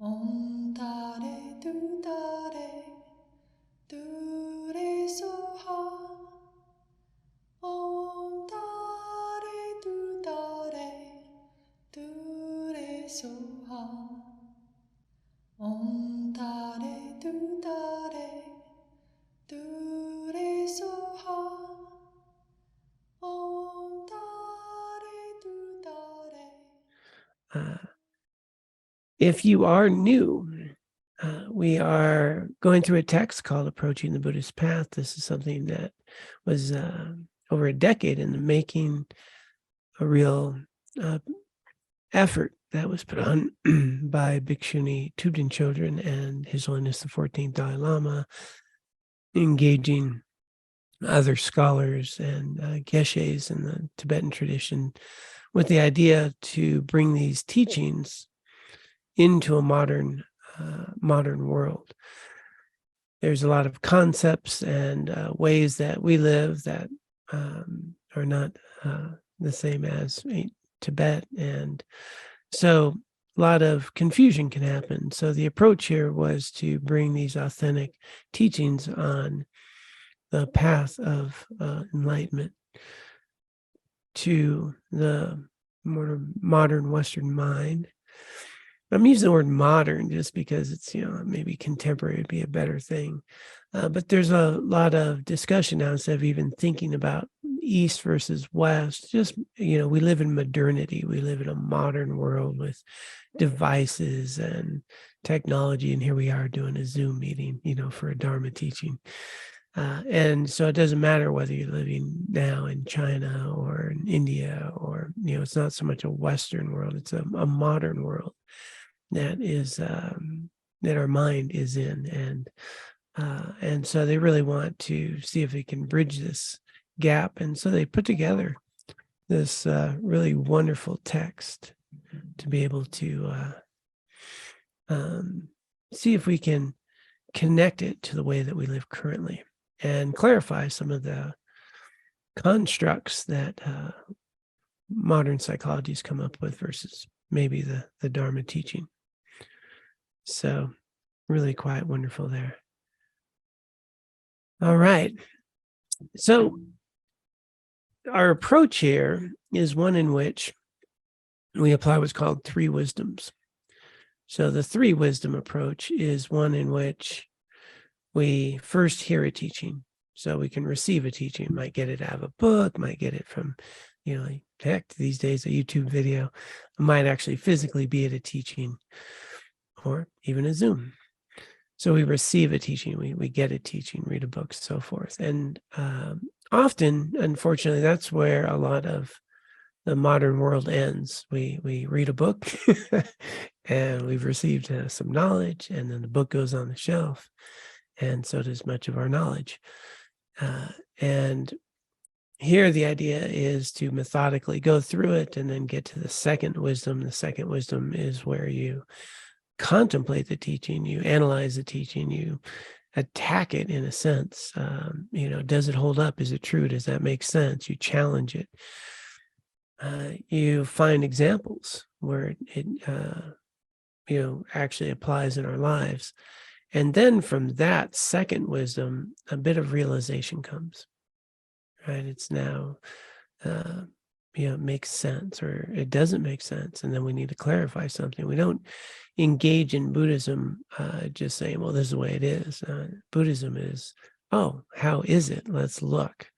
Om Tare Tu Tare Tu Re Soha. Om Tare Tu Tare Tu Re Soha. Om Tare Tu Tare Tu Re Soha. Om Tare Tu Tare. If you are new, we are going through a text called Approaching the Buddhist Path. This is something that was over a decade in the making, a real effort that was put on by Bhikshuni Tubden Chodron and His Holiness the 14th Dalai Lama, engaging other scholars and geshes in the Tibetan tradition with the idea to bring these teachings into a modern world. There's a lot of concepts and ways that we live that are not the same as Tibet. And so a lot of confusion can happen. So the approach here was to bring these authentic teachings on the path of enlightenment to the more modern Western mind. I'm using the word modern just because it's, maybe contemporary would be a better thing. But there's a lot of discussion now, instead of even thinking about East versus West. Just, we live in modernity. We live in a modern world with devices and technology. And here we are doing a Zoom meeting, for a Dharma teaching. And so it doesn't matter whether you're living now in China or in India, or, it's not so much a Western world, it's a modern world that is that our mind is in, and so they really want to see if they can bridge this gap, and so they put together this really wonderful text to be able to see if we can connect it to the way that we live currently and clarify some of the constructs that modern psychology has come up with versus maybe the Dharma teaching. So really quite wonderful there. All right. So our approach here is one in which we apply what's called three wisdoms. So the three wisdom approach is one in which we first hear a teaching. So we can receive a teaching, might get it out of a book, might get it from, heck, these days, a YouTube video, might actually physically be at a teaching or even a Zoom. So we receive a teaching, we get a teaching, read a book, so forth. And often, unfortunately, that's where a lot of the modern world ends. We read a book and we've received some knowledge, and then the book goes on the shelf, and so does much of our knowledge. And here the idea is to methodically go through it and then get to the second wisdom. The second wisdom is where you contemplate the teaching, you analyze the teaching, you attack it in a sense. Does it hold up? Is it true? Does that make sense? You challenge it. You find examples where it actually applies in our lives. And then from that second wisdom, a bit of realization comes, right? It's now, it makes sense or it doesn't make sense. And then we need to clarify something. We don't engage in Buddhism just saying, well, this is the way it is. Buddhism is, oh, how is it? Let's look.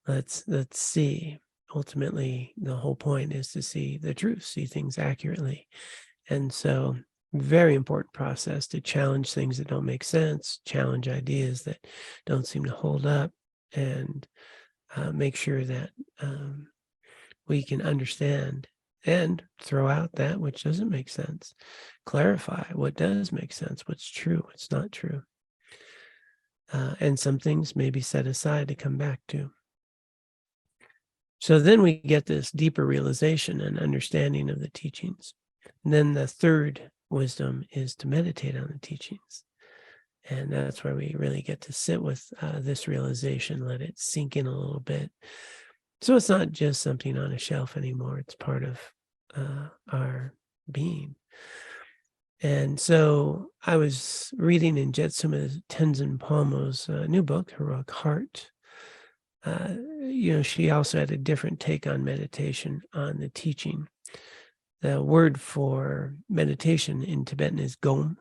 Let's see. Ultimately, the whole point is to see the truth, see things accurately. And so very important process to challenge things that don't make sense, challenge ideas that don't seem to hold up, and make sure that we can understand and throw out that which doesn't make sense, clarify what does make sense, what's true, what's not true. And some things may be set aside to come back to. So then we get this deeper realization and understanding of the teachings. And then the third wisdom is to meditate on the teachings. And that's where we really get to sit with this realization, let it sink in a little bit. So it's not just something on a shelf anymore. It's part of our being. And so I was reading in Jetsuma Tenzin Palmo's new book, Heroic Heart. She also had a different take on meditation, on the teaching. The word for meditation in Tibetan is gom,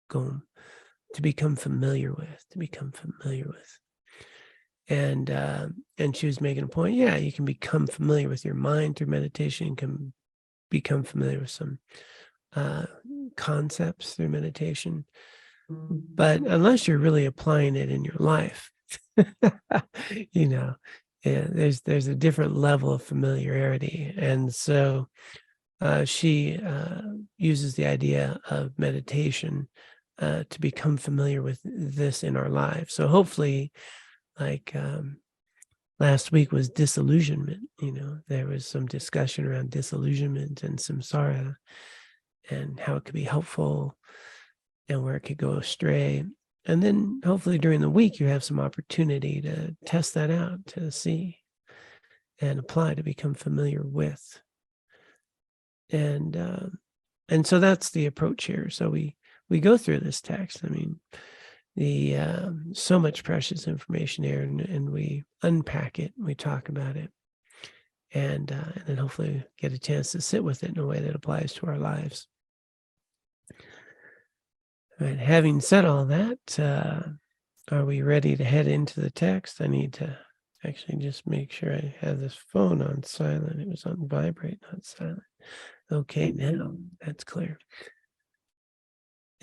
to become familiar with, And she was making a point, yeah, you can become familiar with your mind through meditation, you can become familiar with some concepts through meditation. But unless you're really applying it in your life, there's a different level of familiarity. And so she uses the idea of meditation to become familiar with this in our lives. So hopefully, like last week was disillusionment. There was some discussion around disillusionment and samsara and how it could be helpful and where it could go astray. And then hopefully during the week, you have some opportunity to test that out, to see and apply, to become familiar with. And so that's the approach here. So we go through this text. I mean, the so much precious information here, and we unpack it, we talk about it, and then hopefully get a chance to sit with it in a way that applies to our lives. All right, having said all that, are we ready to head into the text? I need to actually just make sure I have this phone on silent. It was on vibrate, not silent. Okay, now that's clear.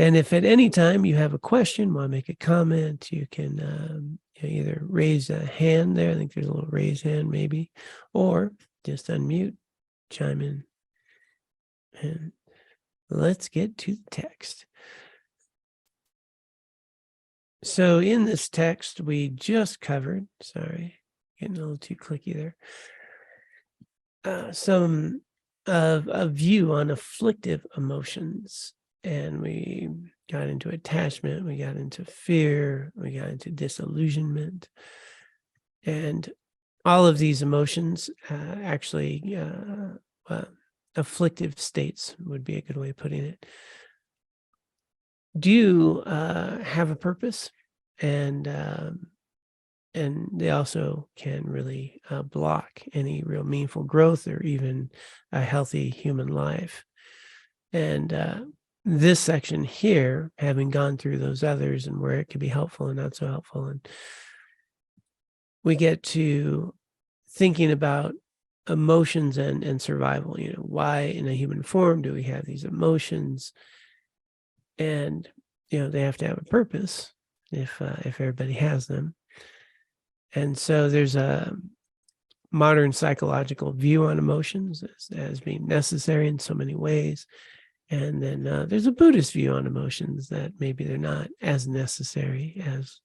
And if at any time you have a question, want to make a comment, you can either raise a hand there. I think there's a little raise hand maybe, or just unmute, chime in. And let's get to the text. So in this text, we just covered, sorry, getting a little too clicky there, some of a view on afflictive emotions. And we got into attachment, we got into fear, we got into disillusionment. And all of these emotions afflictive states would be a good way of putting it, do have a purpose, and they also can really block any real meaningful growth or even a healthy human life. And this section here, having gone through those others and where it could be helpful and not so helpful, and we get to thinking about emotions and survival. Why in a human form do we have these emotions? And they have to have a purpose if everybody has them. And so there's a modern psychological view on emotions as being necessary in so many ways. And then there's a Buddhist view on emotions that maybe they're not as necessary as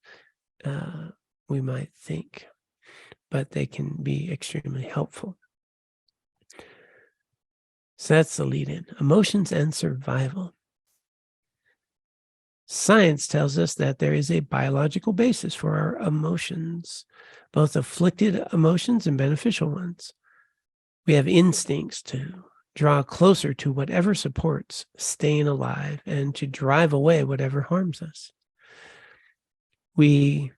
we might think, but they can be extremely helpful. So that's the lead in, emotions and survival. Science tells us that there is a biological basis for our emotions, both afflicted emotions and beneficial ones. We have instincts to draw closer to whatever supports staying alive and to drive away whatever harms us. The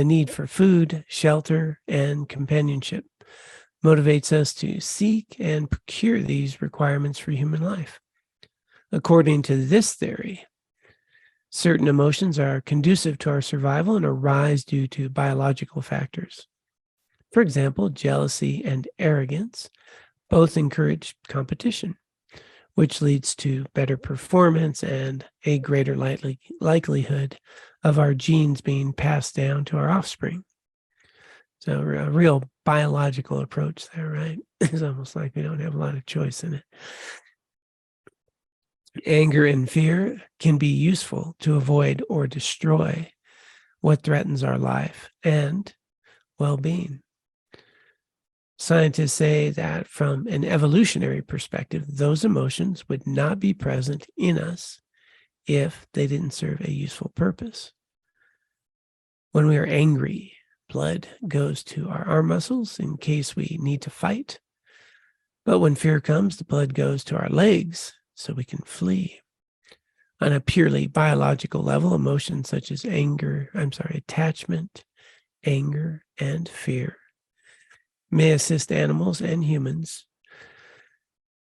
need for food, shelter, and companionship motivates us to seek and procure these requirements for human life. According to this theory, certain emotions are conducive to our survival and arise due to biological factors. For example, jealousy and arrogance both encourage competition, which leads to better performance and a greater likelihood of our genes being passed down to our offspring. So a real biological approach there, right? It's almost like we don't have a lot of choice in it. Anger and fear can be useful to avoid or destroy what threatens our life and well-being. Scientists say that from an evolutionary perspective, those emotions would not be present in us if they didn't serve a useful purpose. When we are angry, blood goes to our arm muscles in case we need to fight. But when fear comes, the blood goes to our legs so we can flee. On a purely biological level, emotions such as attachment, anger, and fear may assist animals and humans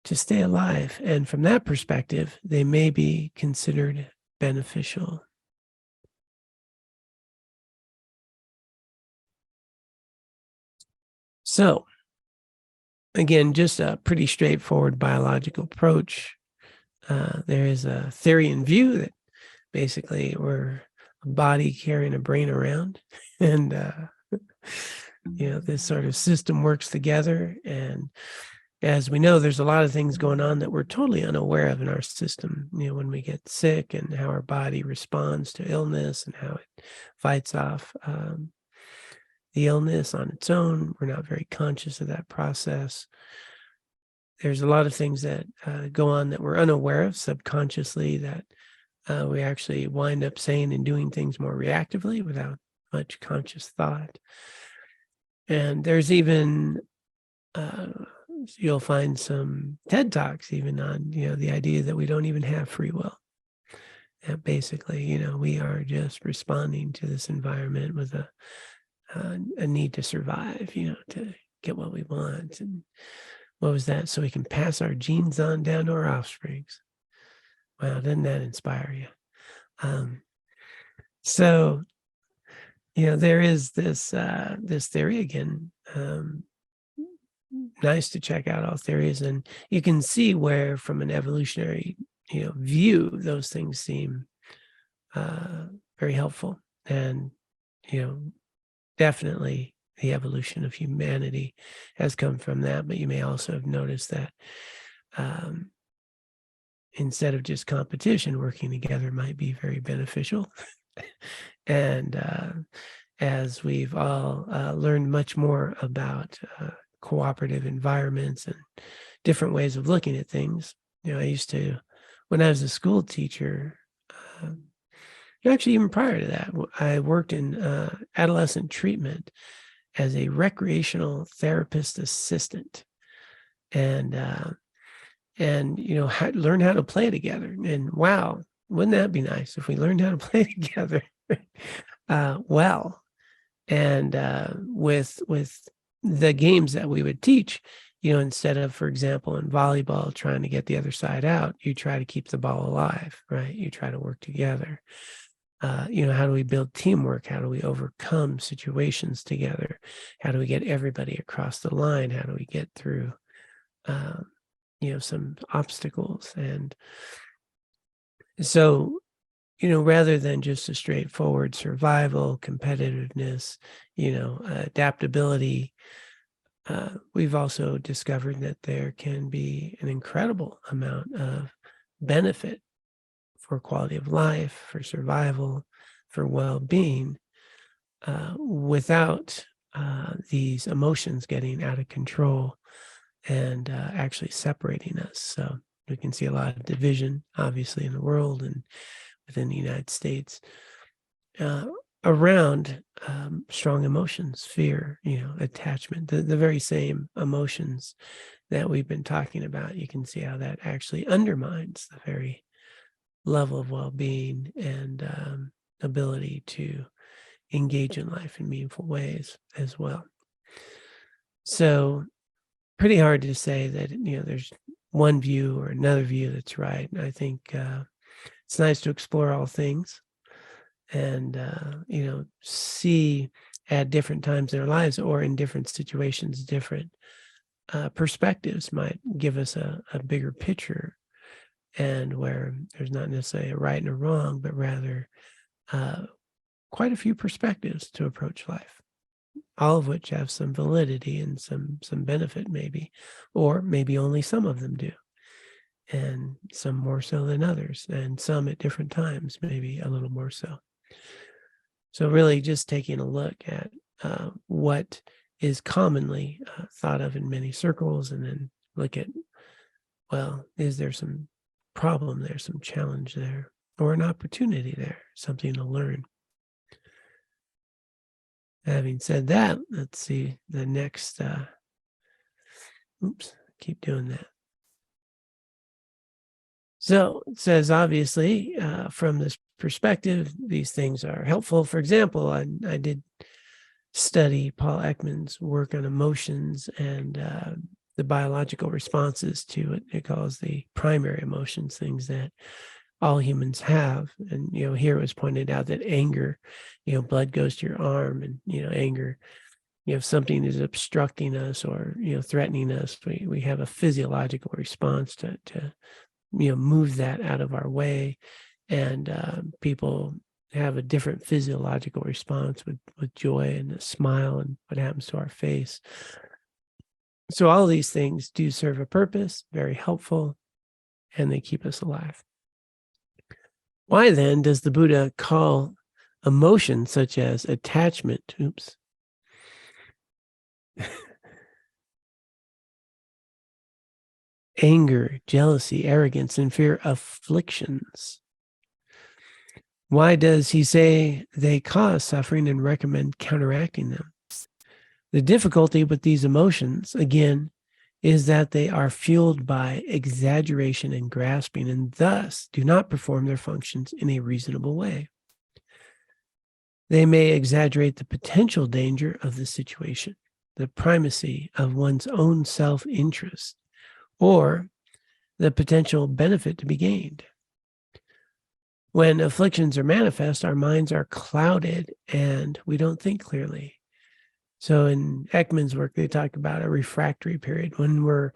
to stay alive. And from that perspective, they may be considered beneficial. So, again, just a pretty straightforward biological approach. There is a theory and view that basically we're a body carrying a brain around, and this sort of system works together. And as we know, there's a lot of things going on that we're totally unaware of in our system. When we get sick and how our body responds to illness and how it fights off the illness on its own. We're not very conscious of that process. There's a lot of things that go on that we're unaware of subconsciously, that we actually wind up saying and doing things more reactively without much conscious thought. And there's even, you'll find some TED Talks even on, the idea that we don't even have free will. And basically, we are just responding to this environment with a need to survive, to get what we want. And what was that? So we can pass our genes on down to our offsprings. Wow, doesn't that inspire you? So, there is this theory again. Nice to check out all theories, and you can see where, from an evolutionary, view, those things seem very helpful. And, definitely the evolution of humanity has come from that. But you may also have noticed that instead of just competition, working together might be very beneficial. And as we've all learned much more about cooperative environments and different ways of looking at things, I used to, when I was a school teacher, actually even prior to that, I worked in adolescent treatment as a recreational therapist assistant, and learn how to play together. And wow, wouldn't that be nice if we learned how to play together well? And with the games that we would teach, instead of, for example, in volleyball, trying to get the other side out, you try to keep the ball alive, right? You try to work together. How do we build teamwork? How do we overcome situations together? How do we get everybody across the line? How do we get through, some obstacles? And so, rather than just a straightforward survival, competitiveness, adaptability, we've also discovered that there can be an incredible amount of benefit for quality of life, for survival, for well-being, without these emotions getting out of control and actually separating us. So we can see a lot of division, obviously, in the world and within the United States around strong emotions, fear, attachment, the very same emotions that we've been talking about. You can see how that actually undermines the very level of well-being and ability to engage in life in meaningful ways as well. So pretty hard to say that, there's one view or another view that's right. And I think it's nice to explore all things and, see at different times in our lives or in different situations, different perspectives might give us a bigger picture, and where there's not necessarily a right and a wrong, but rather quite a few perspectives to approach life, all of which have some validity and some benefit maybe, or maybe only some of them do, and some more so than others, and some at different times, maybe a little more so. So really just taking a look at what is commonly thought of in many circles, and then look at, well, is there some problem there, some challenge there, or an opportunity there, something to learn. Having said that, let's see the next, keep doing that. So it says, obviously, from this perspective, these things are helpful. For example, I did study Paul Ekman's work on emotions and the biological responses to it. It calls the primary emotions, things that all humans have. And, here it was pointed out that anger, blood goes to your arm, and, anger, if something is obstructing us or, threatening us, we have a physiological response to move that out of our way. And people have a different physiological response with joy and a smile and what happens to our face. So all these things do serve a purpose, very helpful, and they keep us alive. Why then does the Buddha call emotions such as attachment, anger, jealousy, arrogance, and fear afflictions? Why does he say they cause suffering and recommend counteracting them? The difficulty with these emotions, again, is that they are fueled by exaggeration and grasping, and thus do not perform their functions in a reasonable way. They may exaggerate the potential danger of the situation, the primacy of one's own self-interest, or the potential benefit to be gained. When afflictions are manifest, our minds are clouded and we don't think clearly. So in Ekman's work, they talk about a refractory period when we're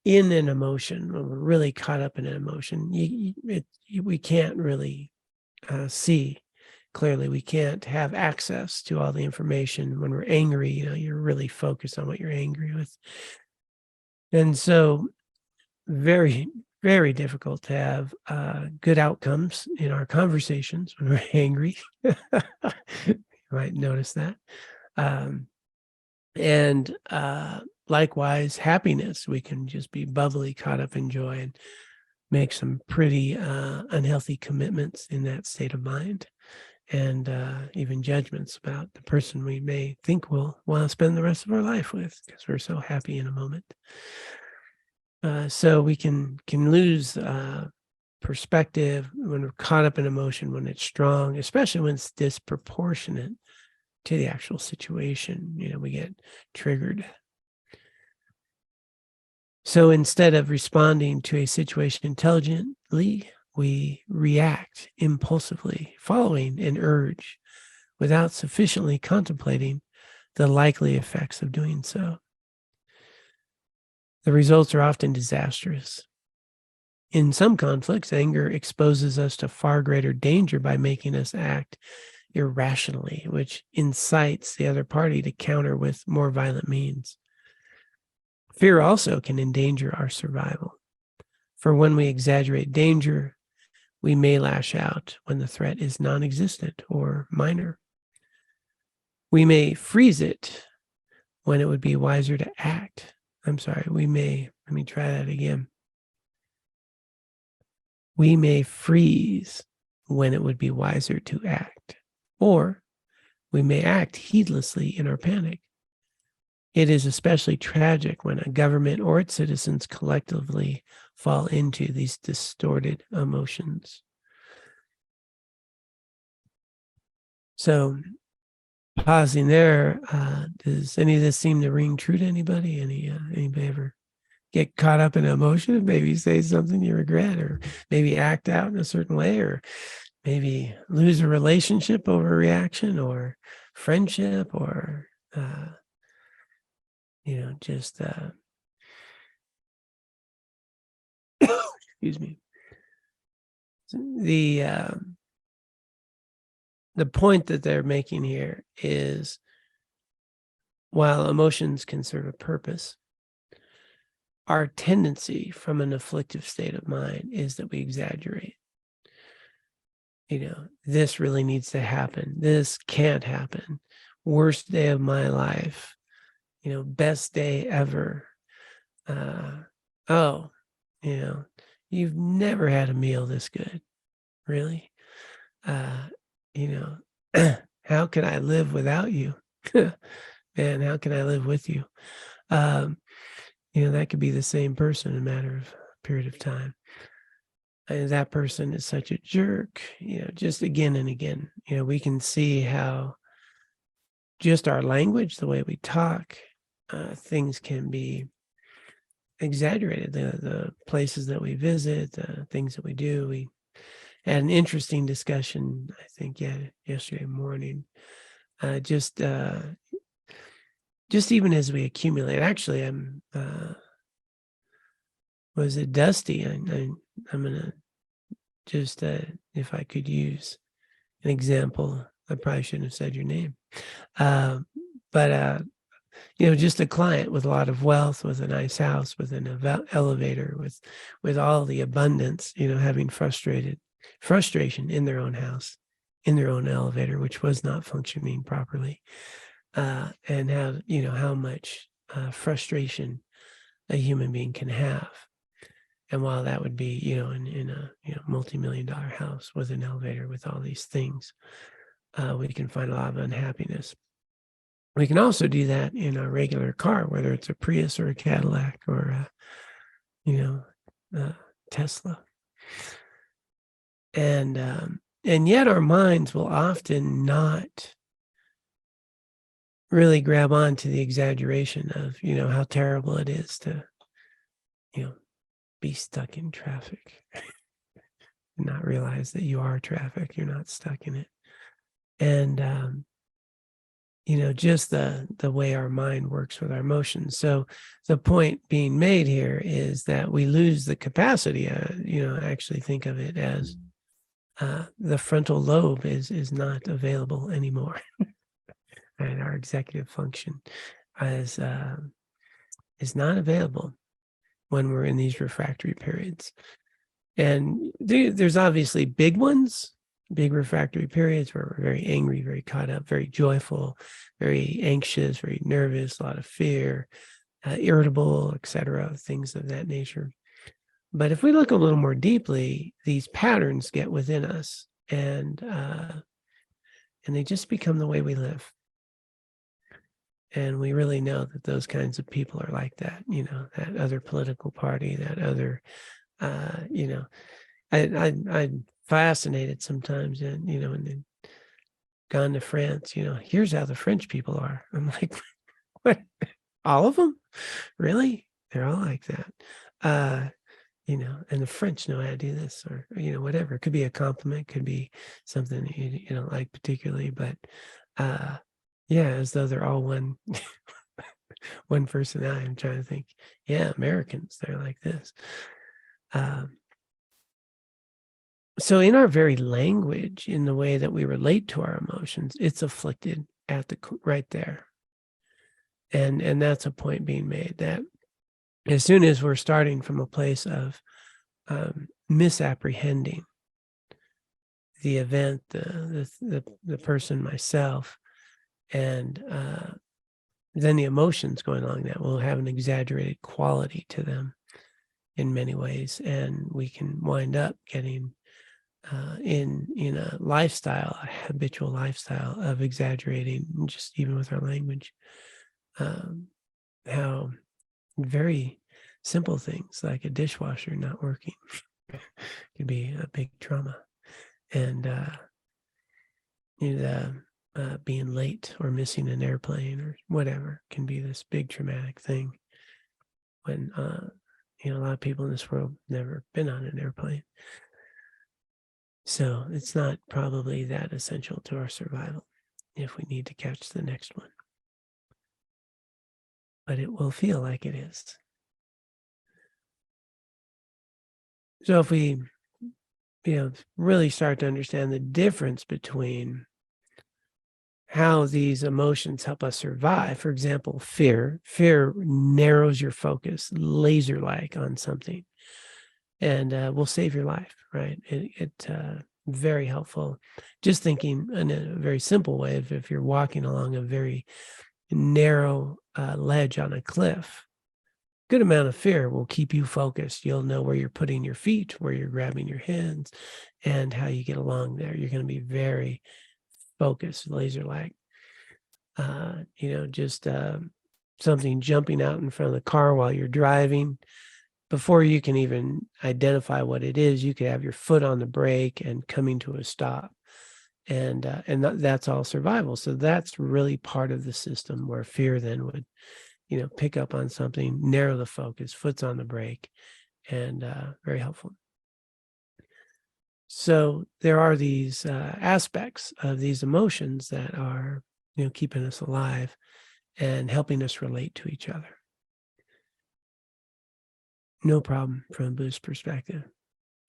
in an emotion, when we're really caught up in an emotion. We can't really see clearly. We can't have access to all the information. When we're angry, you're really focused on what you're angry with. And so very, very difficult to have good outcomes in our conversations when we're angry. You might notice that. And likewise, happiness. We can just be bubbly, caught up in joy, and make some pretty unhealthy commitments in that state of mind, and even judgments about the person we may think we'll want to spend the rest of our life with because we're so happy in a moment. So we can lose perspective when we're caught up in emotion, when it's strong, especially when it's disproportionate to the actual situation. We get triggered. So instead of responding to a situation intelligently, we react impulsively, following an urge without sufficiently contemplating the likely effects of doing so. The results are often disastrous. In some conflicts, anger exposes us to far greater danger by making us act irrationally, which incites the other party to counter with more violent means. Fear also can endanger our survival. For when we exaggerate danger, we may lash out when the threat is non-existent or minor. We may freeze it when it would be wiser to act. Let me try that again. We may freeze when it would be wiser to act, or we may act heedlessly in our panic. It is especially tragic when a government or its citizens collectively fall into these distorted emotions. So, pausing there, does any of this seem to ring true to anybody? Anybody ever get caught up in an emotion, maybe say something you regret, or maybe act out in a certain way, or maybe lose a relationship over a reaction, or friendship, or just excuse me. The point that they're making here is, while emotions can serve a purpose, our tendency from an afflictive state of mind is that we exaggerate. This really needs to happen. This can't happen. Worst day of my life. Best day ever. You've never had a meal this good. Really? How can I live without you? Man, how can I live with you? That could be the same person in a matter of period of time. that person is such a jerk, just again and again. We can see how just our language, the way we talk, things can be exaggerated. The places that we visit, the things that we do. We had an interesting discussion, I think, yesterday morning. Just even as we accumulate. Actually, was it Dusty? I'm gonna just if I could use an example. I probably shouldn't have said your name, but just a client with a lot of wealth, with a nice house, with an elevator, with all the abundance, having frustration in their own house, in their own elevator, which was not functioning properly, and how much frustration a human being can have. And while that would be, in a multi-million-dollar house with an elevator with all these things, we can find a lot of unhappiness. We can also do that in a regular car, whether it's a Prius or a Cadillac or a Tesla. And yet our minds will often not really grab on to the exaggeration of, how terrible it is to, be stuck in traffic and not realize that you are traffic, you're not stuck in it. And, just the way our mind works with our emotions. So the point being made here is that we lose the capacity, actually think of it as the frontal lobe is not available anymore. And our executive function is not available when we're in these refractory periods. And there's obviously big ones, big refractory periods where we're very angry, very caught up, very joyful, very anxious, very nervous, a lot of fear, irritable, etc., things of that nature. But if we look a little more deeply, these patterns get within us, and they just become the way we live. And we really know that those kinds of people are like that, that other political party, that other, I'm fascinated sometimes, and, and then gone to France, here's how the French people are. I'm like, what? All of them? Really? They're all like that. And the French know how to do this, or, whatever. It could be a compliment, could be something that you don't like particularly, but, as though they're all one personality. I'm trying to think. Yeah, Americans, they're like this. So in our very language, in the way that we relate to our emotions, it's afflicted at right there. And that's a point being made, that as soon as we're starting from a place of misapprehending the event, the person, myself, and then the emotions going along that will have an exaggerated quality to them in many ways, and we can wind up getting in a lifestyle, a habitual lifestyle of exaggerating, just even with our language, how very simple things like a dishwasher not working could be a big trauma, and being late or missing an airplane or whatever can be this big traumatic thing when a lot of people in this world never been on an airplane. So it's not probably that essential to our survival if we need to catch the next one. But it will feel like it is. So if we, really start to understand the difference between how these emotions help us survive. For example, fear narrows your focus, laser-like on something, and will save your life, right? It very helpful. Just thinking in a very simple way, if you're walking along a very narrow ledge on a cliff, good amount of fear will keep you focused. You'll know where you're putting your feet, where you're grabbing your hands, and how you get along there. You're going to be very focused, laser-like. Just something jumping out in front of the car while you're driving, before you can even identify what it is, you could have your foot on the brake and coming to a stop. And that's all survival. So that's really part of the system where fear then would, pick up on something, narrow the focus, foot's on the brake, and very helpful. So there are these aspects of these emotions that are, keeping us alive and helping us relate to each other. No problem from a Buddhist perspective.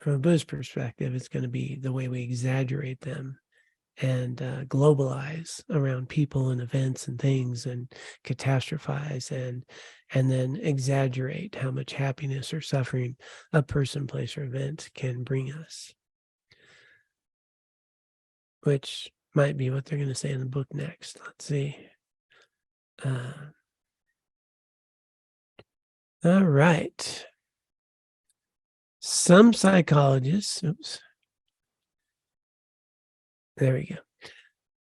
From a Buddhist perspective, it's going to be the way we exaggerate them and globalize around people and events and things and catastrophize and then exaggerate how much happiness or suffering a person, place, or event can bring us, which might be what they're going to say in the book next. Let's see. All right. Some psychologists, there we go.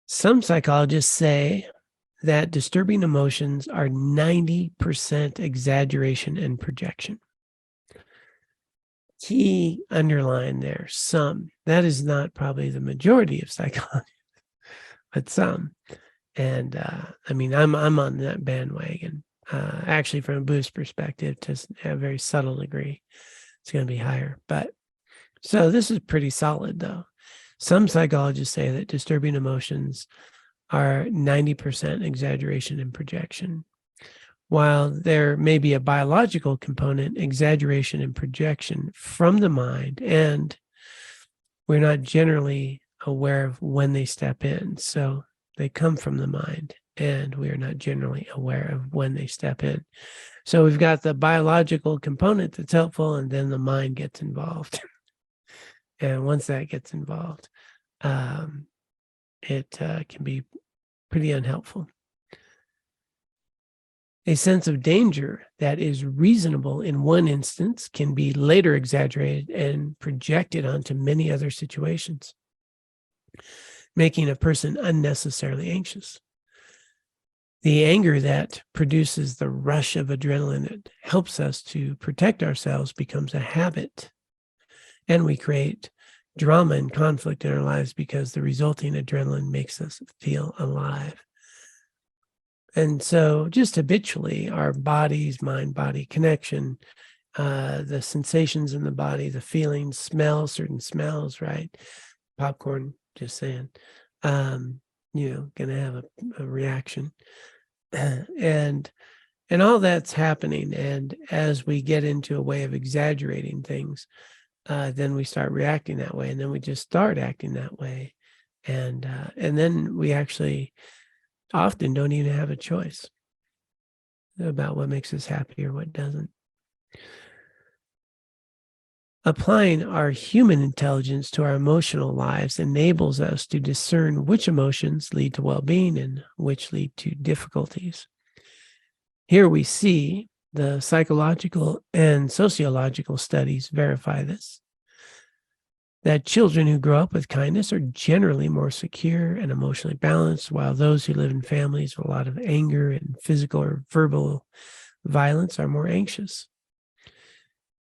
Some psychologists say that disturbing emotions are 90% exaggeration and projection. Key underline there, some. That is not probably the majority of psychologists, but some. And I'm on that bandwagon. Actually, from a Buddhist perspective, to a very subtle degree, it's going to be higher. But so this is pretty solid, though. Some psychologists say that disturbing emotions are 90% exaggeration and projection. While there may be a biological component, exaggeration and projection from the mind, and we're not generally aware of when they step in. So they come from the mind, and we are not generally aware of when they step in. So we've got the biological component that's helpful, and then the mind gets involved. And once that gets involved, it can be pretty unhelpful. A sense of danger that is reasonable in one instance can be later exaggerated and projected onto many other situations, making a person unnecessarily anxious. The anger that produces the rush of adrenaline that helps us to protect ourselves becomes a habit, and we create drama and conflict in our lives because the resulting adrenaline makes us feel alive. And so just habitually, our bodies, mind-body connection, the sensations in the body, the feelings, smells, certain smells, right? Popcorn, just saying, going to have a reaction. And all that's happening. And as we get into a way of exaggerating things, then we start reacting that way. And then we just start acting that way. And then we actually often don't even have a choice about what makes us happy or what doesn't. Applying our human intelligence to our emotional lives enables us to discern which emotions lead to well-being and which lead to difficulties. Here we see the psychological and sociological studies verify this, that children who grow up with kindness are generally more secure and emotionally balanced, while those who live in families with a lot of anger and physical or verbal violence are more anxious.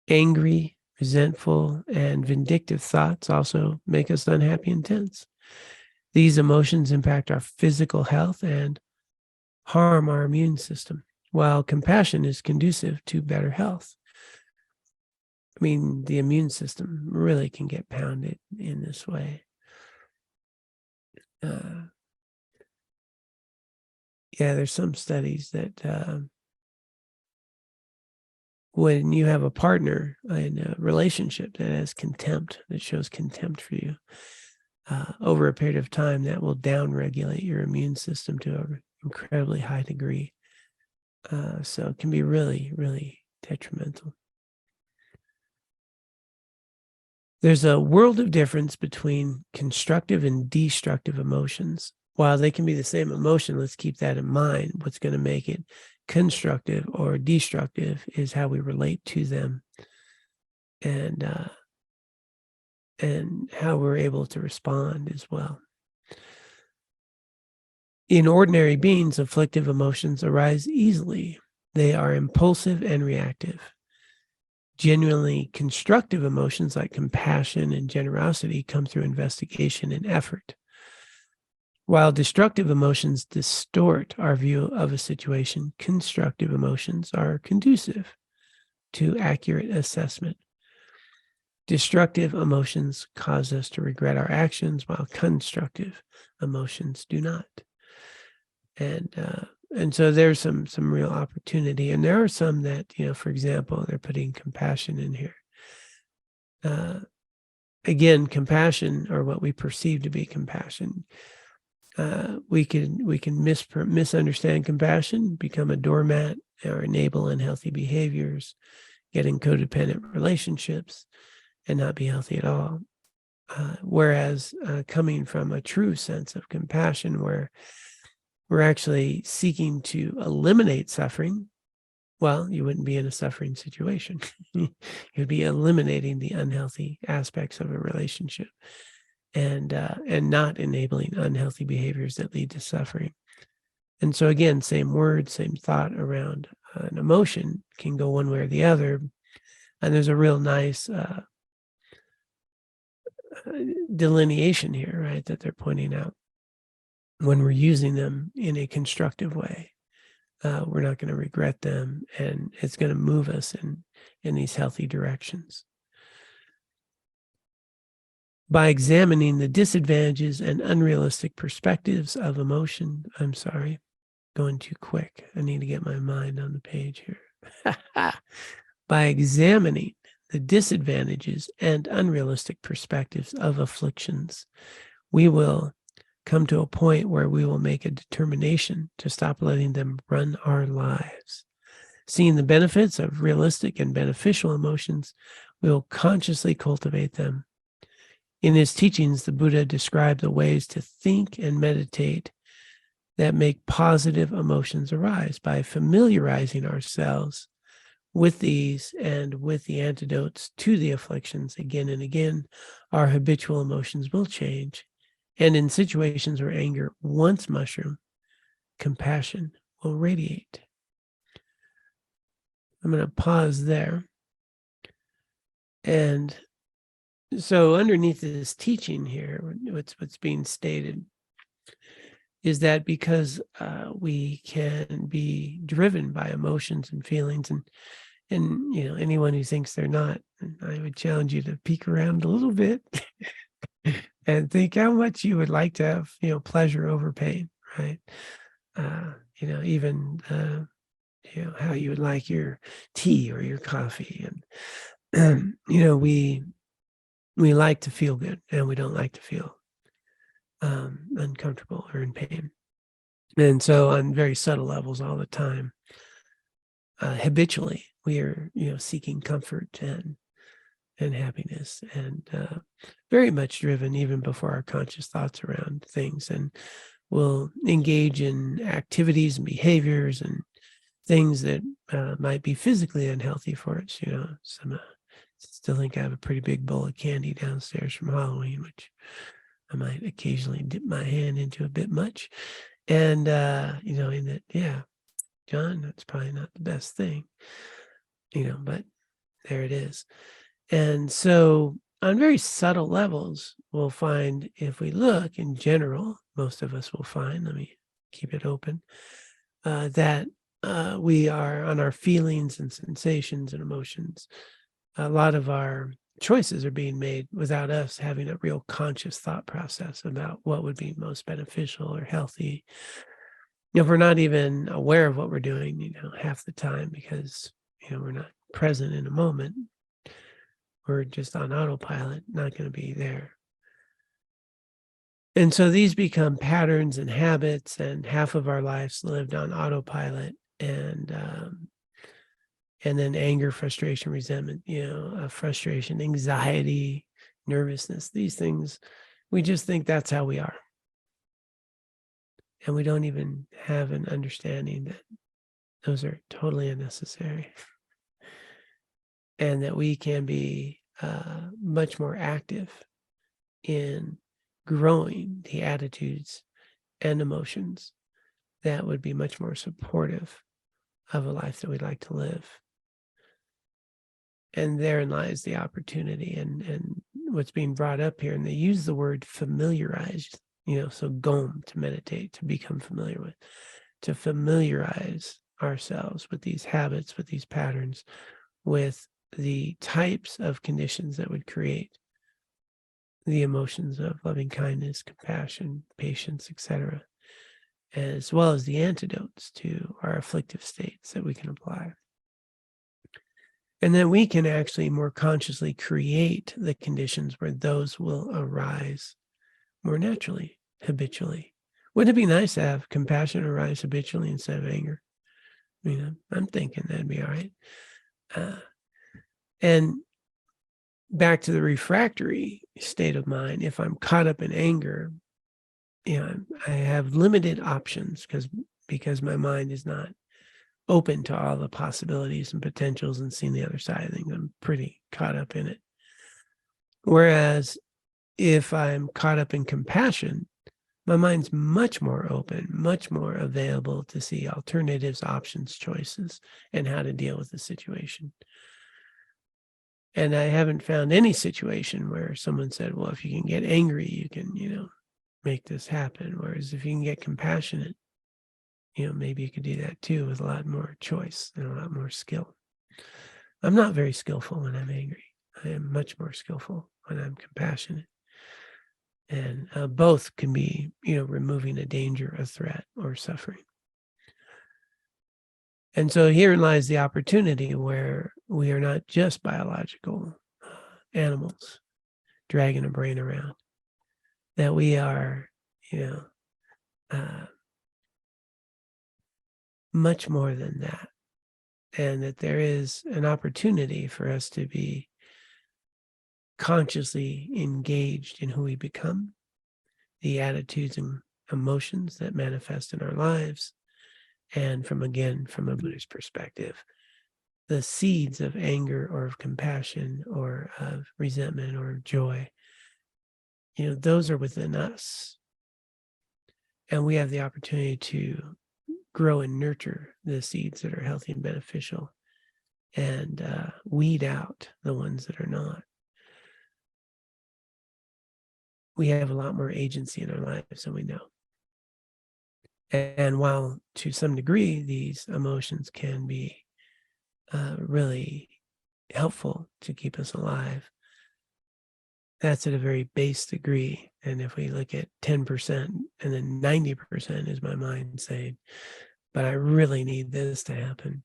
Angry, resentful, and vindictive thoughts also make us unhappy and tense. These emotions impact our physical health and harm our immune system, while compassion is conducive to better health. I mean, the immune system really can get pounded in this way. There's some studies that when you have a partner in a relationship that has contempt, that shows contempt for you, over a period of time, that will downregulate your immune system to an incredibly high degree. So it can be really, really detrimental. There's a world of difference between constructive and destructive emotions. While they can be the same emotion, let's keep that in mind. What's going to make it constructive or destructive is how we relate to them and how we're able to respond as well. In ordinary beings, afflictive emotions arise easily. They are impulsive and reactive. Genuinely constructive emotions like compassion and generosity come through investigation and effort. While destructive emotions distort our view of a situation, constructive emotions are conducive to accurate assessment. Destructive emotions cause us to regret our actions, while constructive emotions do not. And so there's some real opportunity, and there are some that, for example, they're putting compassion in here. Again, compassion, or what we perceive to be compassion, we can misunderstand compassion, become a doormat, or enable unhealthy behaviors, get in codependent relationships, and not be healthy at all. Whereas coming from a true sense of compassion, where we're actually seeking to eliminate suffering, well, you wouldn't be in a suffering situation. You'd be eliminating the unhealthy aspects of a relationship, and not enabling unhealthy behaviors that lead to suffering. And so again, same word, same thought around an emotion can go one way or the other. And there's a real nice delineation here, right, that they're pointing out. When we're using them in a constructive way, we're not going to regret them, and it's going to move us in these healthy directions. By examining the disadvantages and unrealistic perspectives of emotion, I'm sorry, going too quick. I need to get my mind on the page here. By examining the disadvantages and unrealistic perspectives of afflictions, we will come to a point where we will make a determination to stop letting them run our lives. Seeing the benefits of realistic and beneficial emotions, we will consciously cultivate them. In his teachings, the Buddha described the ways to think and meditate that make positive emotions arise. By familiarizing ourselves with these and with the antidotes to the afflictions again and again, our habitual emotions will change. And in situations where anger once mushroomed, compassion will radiate. I'm going to pause there. And so underneath this teaching here, what's being stated is that because we can be driven by emotions and feelings, and anyone who thinks they're not, I would challenge you to peek around a little bit and think how much you would like to have, pleasure over pain, right? Even how you would like your tea or your coffee, and we like to feel good, and we don't like to feel uncomfortable or in pain. And so, on very subtle levels, all the time, habitually, we are seeking comfort and happiness, and very much driven even before our conscious thoughts around things, and we'll engage in activities and behaviors and things that might be physically unhealthy for us. Some still think I have a pretty big bowl of candy downstairs from Halloween, which I might occasionally dip my hand into a bit much, and in that, yeah, John, that's probably not the best thing, but there it is. And so on very subtle levels, we'll find, if we look in general, most of us will find, let me keep it open, that we are on our feelings and sensations and emotions. A lot of our choices are being made without us having a real conscious thought process about what would be most beneficial or healthy. If we're not even aware of what we're doing, half the time, because, we're not present in a moment, we're just on autopilot, not going to be there. And so these become patterns and habits, and half of our lives lived on autopilot, and then anger, frustration, resentment, frustration, anxiety, nervousness, these things, we just think that's how we are. And we don't even have an understanding that those are totally unnecessary, and that we can be much more active in growing the attitudes and emotions that would be much more supportive of a life that we'd like to live. And therein lies the opportunity. And what's being brought up here, and they use the word familiarized, so gom, to meditate, to become familiar with, to familiarize ourselves with these habits, with these patterns, with the types of conditions that would create the emotions of loving kindness, compassion, patience, etc., as well as the antidotes to our afflictive states that we can apply. And then we can actually more consciously create the conditions where those will arise more naturally, habitually. Wouldn't it be nice to have compassion arise habitually instead of anger? I'm thinking that'd be all right. And back to the refractory state of mind, if I'm caught up in anger, I have limited options because my mind is not open to all the possibilities and potentials and seeing the other side of things. I'm pretty caught up in it. Whereas if I'm caught up in compassion, my mind's much more open, much more available to see alternatives, options, choices, and how to deal with the situation. And I haven't found any situation where someone said, well, if you can get angry, you can, make this happen. Whereas if you can get compassionate, maybe you could do that too with a lot more choice and a lot more skill. I'm not very skillful when I'm angry. I am much more skillful when I'm compassionate. And both can be, removing a danger, a threat, or suffering. And so herein lies the opportunity where we are not just biological animals dragging a brain around, that we are, much more than that. And that there is an opportunity for us to be consciously engaged in who we become, the attitudes and emotions that manifest in our lives, and from a Buddhist perspective, the seeds of anger or of compassion or of resentment or joy, those are within us. And we have the opportunity to grow and nurture the seeds that are healthy and beneficial, and weed out the ones that are not. We have a lot more agency in our lives than we know. And while to some degree these emotions can be really helpful to keep us alive, that's at a very base degree. And if we look at 10% and then 90% is my mind saying, but I really need this to happen,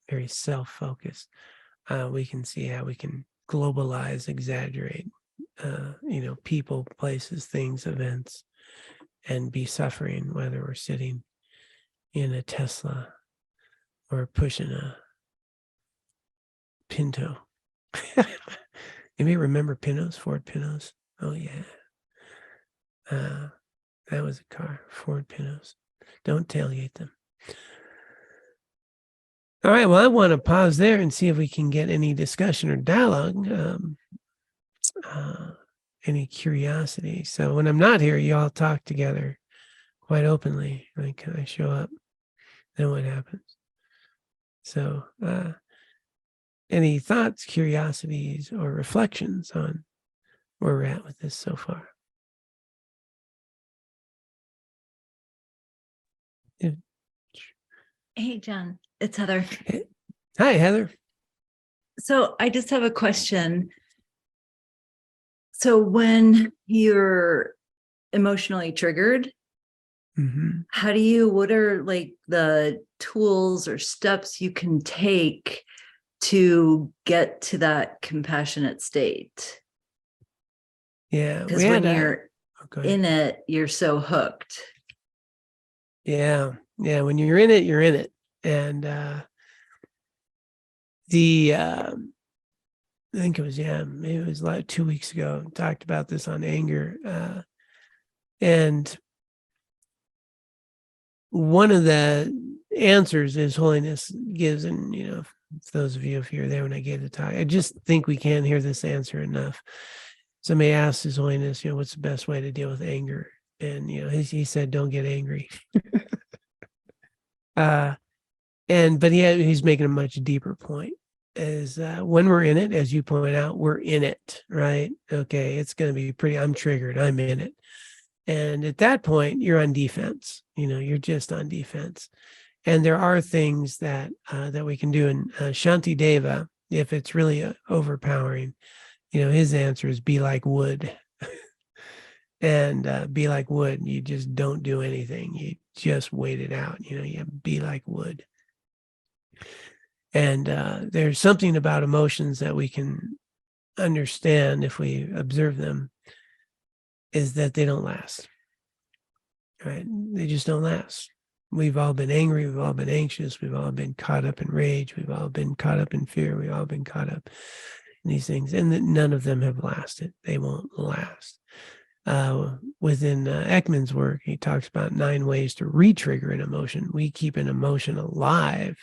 very self-focused, we can see how we can globalize, exaggerate, people, places, things, events, and be suffering, whether we're sitting in a Tesla or pushing a Pinto. Anybody remember Pintos, Ford Pintos? Oh, yeah. That was a car, Ford Pintos. Don't tailgate them. All right, well, I want to pause there and see if we can get any discussion or dialogue, any curiosity. So when I'm not here, you all talk together quite openly. Like, I show up, then what happens? So any thoughts, curiosities, or reflections on where we're at with this so far? Hey, John, it's Heather. Hi, Heather. So I just have a question. So when you're emotionally triggered, what are like the tools or steps you can take to get to that compassionate state? Yeah. Because when you're in it, you're so hooked. Yeah. Yeah. When you're in it, you're in it. And I think it was, maybe it was like 2 weeks ago, talked about this on anger. And one of the answers His Holiness gives, and, for those of you, if you're there when I gave the talk, I just think we can't hear this answer enough. Somebody asked His Holiness, what's the best way to deal with anger? And, he said, don't get angry. but he's making a much deeper point. Is when we're in it, as you point out, we're in it, right? Okay, it's going to be pretty. I'm triggered. I'm in it, and at that point, you're on defense. You're just on defense. And there are things that we can do. And Shanti Deva, if it's really overpowering, his answer is be like wood. And be like wood. You just don't do anything. You just wait it out. You be like wood. And there's something about emotions that we can understand if we observe them, is that they don't last, right? They just don't last. We've all been angry. We've all been anxious. We've all been caught up in rage. We've all been caught up in fear. We've all been caught up in these things, and none of them have lasted. They won't last. Within Ekman's work, he talks about 9 ways to re-trigger an emotion. We keep an emotion alive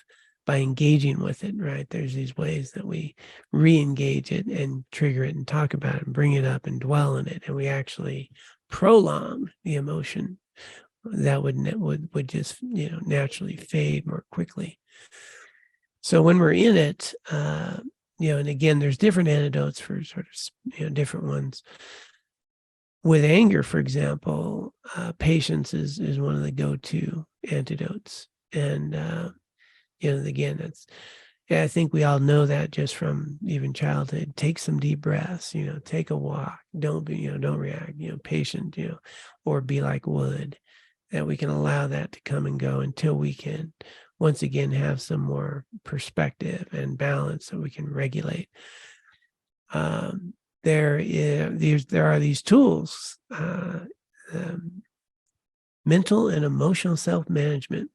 by engaging with it, right? There's these ways that we re-engage it and trigger it and talk about it and bring it up and dwell in it. And we actually prolong the emotion that would just, naturally fade more quickly. So when we're in it, and again, there's different antidotes for sort of, different ones. With anger, for example, patience is one of the go-to antidotes. And, again, I think we all know that just from even childhood. Take some deep breaths, take a walk, don't react, patient, or be like wood, that we can allow that to come and go until we can once again have some more perspective and balance so we can regulate. There are these tools, mental and emotional self-management.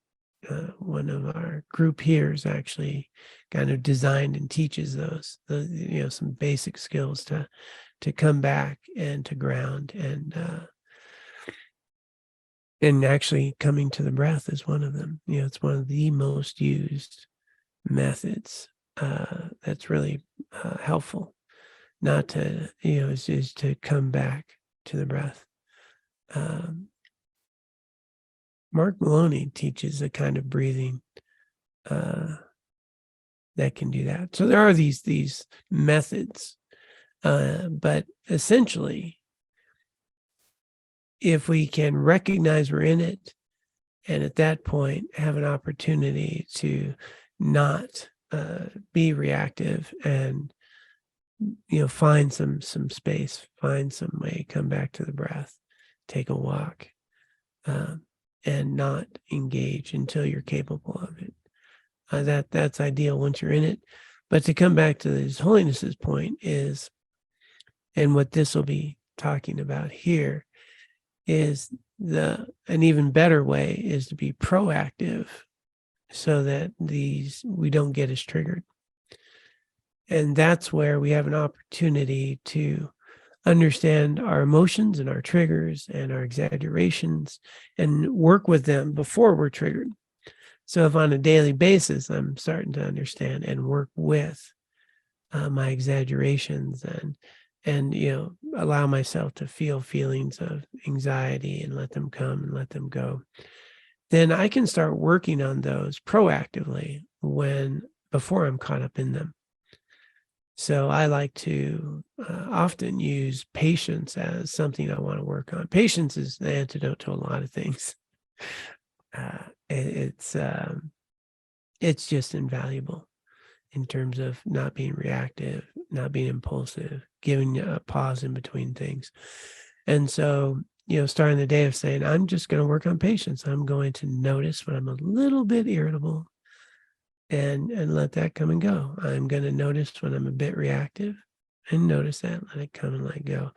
One of our group here is actually kind of designed and teaches those, some basic skills to come back and to ground, and actually coming to the breath is one of them. It's one of the most used methods that's really helpful. Not to, is to come back to the breath. Mark Maloney teaches a kind of breathing that can do that. So there are these methods, but essentially, if we can recognize we're in it, and at that point have an opportunity to not be reactive and find some space, find some way, come back to the breath, take a walk, and not engage until you're capable of it. That's ideal once you're in it. But to come back to His Holiness's point is, and what this will be talking about here, is an even better way is to be proactive so that we don't get as triggered. And that's where we have an opportunity to understand our emotions and our triggers and our exaggerations and work with them before we're triggered. So if on a daily basis, I'm starting to understand and work with my exaggerations and allow myself to feel feelings of anxiety and let them come and let them go, then I can start working on those proactively before I'm caught up in them. So I like to often use patience as something I want to work on. Patience is the antidote to a lot of things. It's just invaluable in terms of not being reactive, not being impulsive, giving a pause in between things. And so, starting the day of saying, I'm just going to work on patience. I'm going to notice when I'm a little bit irritable and let that come and go. I'm going to notice when I'm a bit reactive and notice that, let it come and let go.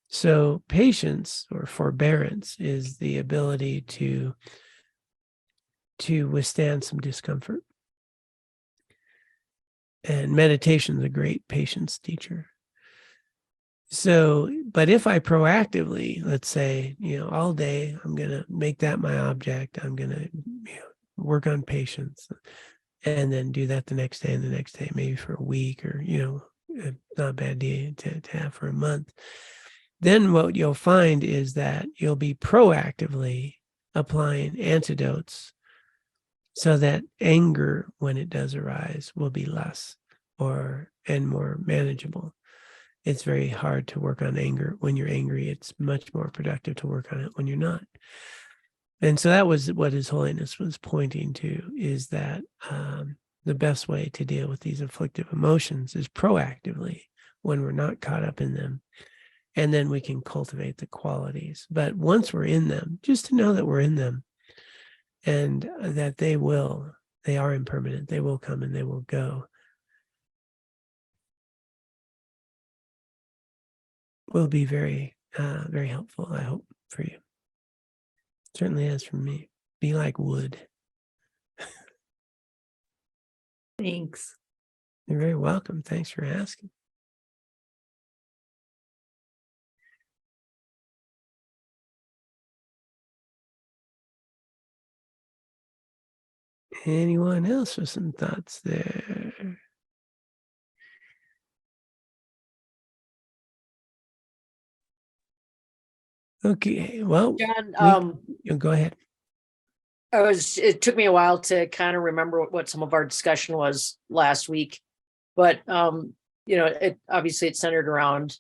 So patience or forbearance is the ability to withstand some discomfort. And meditation is a great patience teacher. So, but if I proactively, let's say, all day, I'm going to make that my object. I'm going to work on patience, and then do that the next day and the next day, maybe for a week, or, not a bad day to have for a month. Then what you'll find is that you'll be proactively applying antidotes so that anger, when it does arise, will be less and more manageable. It's very hard to work on anger when you're angry. It's much more productive to work on it when you're not. And so that was what His Holiness was pointing to, is that the best way to deal with these afflictive emotions is proactively, when we're not caught up in them. And then we can cultivate the qualities. But once we're in them, just to know that we're in them, and that they are impermanent, they will come and they will go, will be very, very helpful, I hope, for you. Certainly has for me. Be like wood. Thanks. You're very welcome. Thanks for asking. Anyone else with some thoughts there? Okay, well, John, go ahead. it took me a while to kind of remember what some of our discussion was last week, but it obviously it's centered around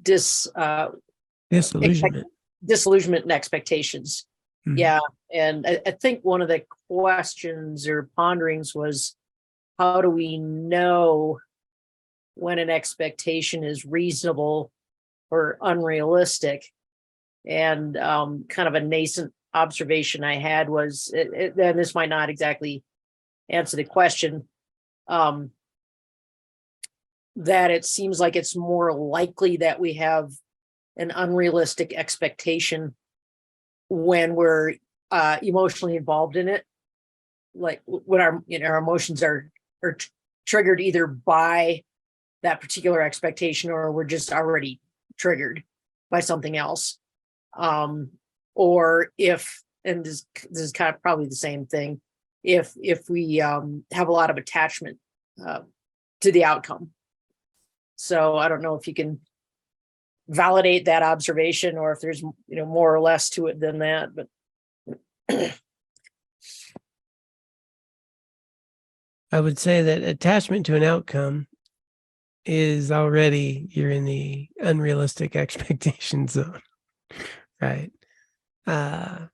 Disillusionment. Disillusionment and expectations. Mhm. Yeah. And I think one of the questions or ponderings was, how do we know when an expectation is reasonable or unrealistic? And kind of a nascent observation I had was, and this might not exactly answer the question, that it seems like it's more likely that we have an unrealistic expectation when we're emotionally involved in it, like when our emotions are triggered either by that particular expectation, or we're just already triggered by something else. Or if, and this is kind of probably the same thing, if we have a lot of attachment to the outcome. So I don't know if you can validate that observation, or if there's more or less to it than that, but I would say that attachment to an outcome is already, you're in the unrealistic expectation zone, right? And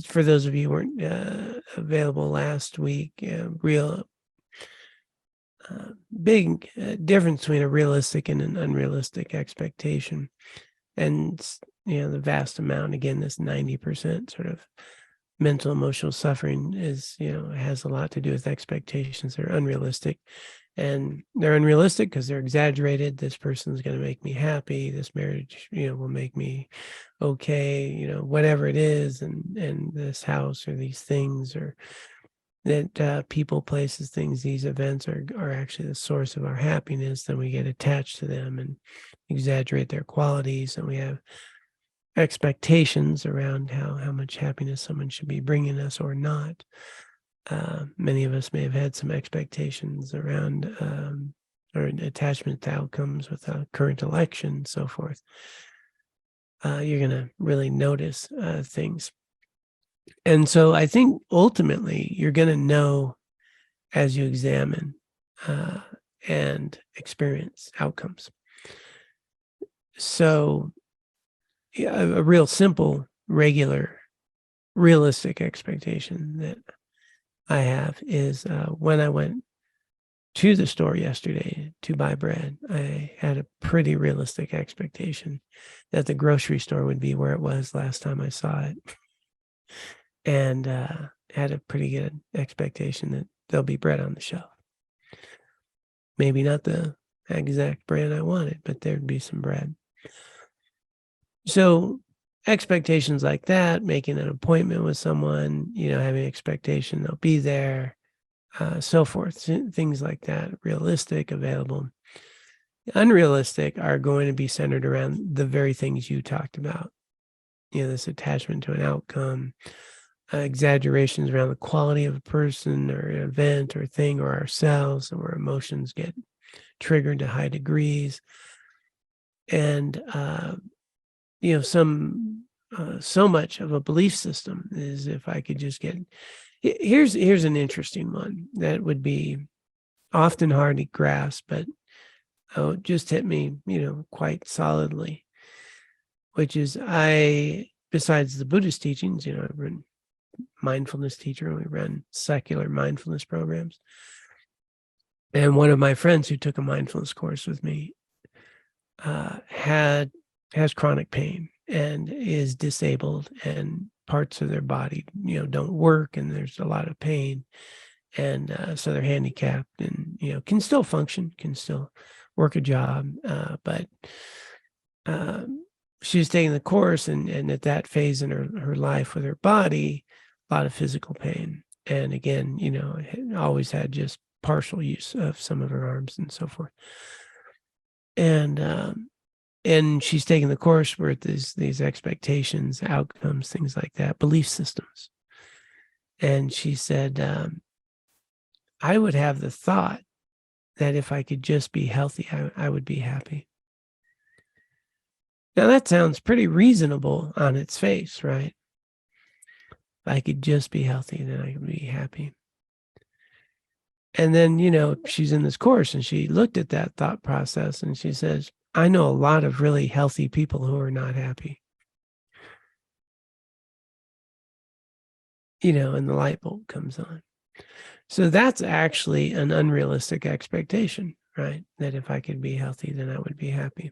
for those of you who weren't available last week, real big difference between a realistic and an unrealistic expectation. And the vast amount, again, this 90% sort of mental emotional suffering is, has a lot to do with expectations that are unrealistic. And they're unrealistic because they're exaggerated. This person's going to make me happy. This marriage, will make me okay, whatever it is. And this house or these things, or that people, places, things, these events are actually the source of our happiness. Then we get attached to them and exaggerate their qualities. And we have expectations around how much happiness someone should be bringing us or not. Many of us may have had some expectations around or an attachment to outcomes with a current election and so forth. You're going to really notice things. And so I think ultimately you're going to know as you examine and experience outcomes. So a real simple, regular, realistic expectation that I have is when I went to the store yesterday to buy bread, I had a pretty realistic expectation that the grocery store would be where it was last time I saw it. And had a pretty good expectation that there'll be bread on the shelf. Maybe not the exact brand I wanted, but there'd be some bread. So expectations like that, making an appointment with someone, having expectation they'll be there, so forth, things like that, realistic, available. Unrealistic are going to be centered around the very things you talked about, this attachment to an outcome, exaggerations around the quality of a person or an event or thing or ourselves, and where emotions get triggered to high degrees. And, some so much of a belief system is if I could just get. Here's an interesting one that would be often hard to grasp, but it just hit me, quite solidly, which is besides the Buddhist teachings, I've been mindfulness teacher. We run secular mindfulness programs. And one of my friends who took a mindfulness course with me has chronic pain and is disabled, and parts of their body, don't work, and there's a lot of pain. And so they're handicapped and, can still function, can still work a job. But she was taking the course, and at that phase in her life with her body, a lot of physical pain. And again, always had just partial use of some of her arms and so forth. And she's taking the course where these expectations, outcomes, things like that, belief systems. And she said, I would have the thought that if I could just be healthy, I would be happy. Now that sounds pretty reasonable on its face, right? If I could just be healthy, then I could be happy. And then, she's in this course and she looked at that thought process and she says, I know a lot of really healthy people who are not happy. And the light bulb comes on. So that's actually an unrealistic expectation, right? That if I could be healthy, then I would be happy.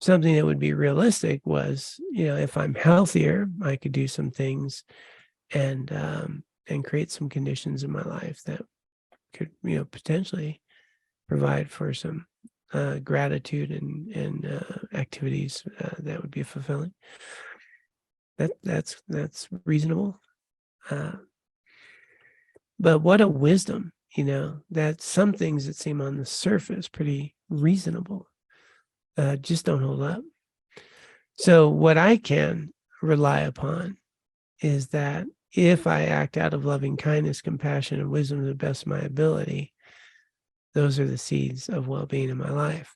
Something that would be realistic was, if I'm healthier, I could do some things and create some conditions in my life that could, potentially provide for some gratitude and activities that would be fulfilling. That's reasonable. But what a wisdom, that some things that seem on the surface pretty reasonable just don't hold up. So what I can rely upon is that if I act out of loving kindness, compassion, and wisdom to the best of my ability, those are the seeds of well-being in my life.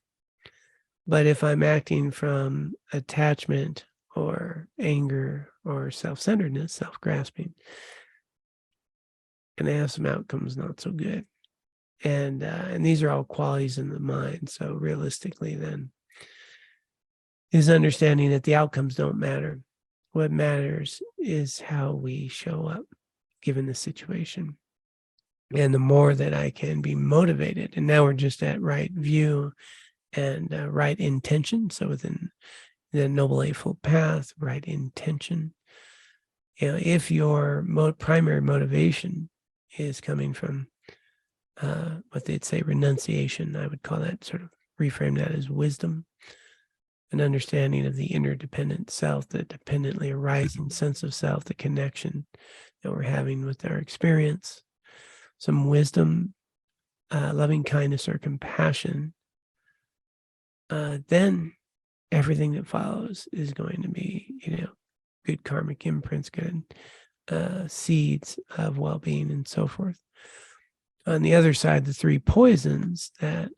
But if I'm acting from attachment or anger or self-centeredness, self-grasping, and I have some outcomes not so good. And these are all qualities in the mind. So realistically then is understanding that the outcomes don't matter. What matters is how we show up given the situation. And the more that I can be motivated, and now we're just at right view and right intention. So within the Noble Eightfold Path, right intention. If your primary motivation is coming from what they'd say renunciation, I would call that, sort of reframe that as wisdom, an understanding of the interdependent self, the dependently arising sense of self, the connection that we're having with our experience, some wisdom, loving kindness or compassion, then everything that follows is going to be, good karmic imprints, good seeds of well-being and so forth. On the other side, the three poisons that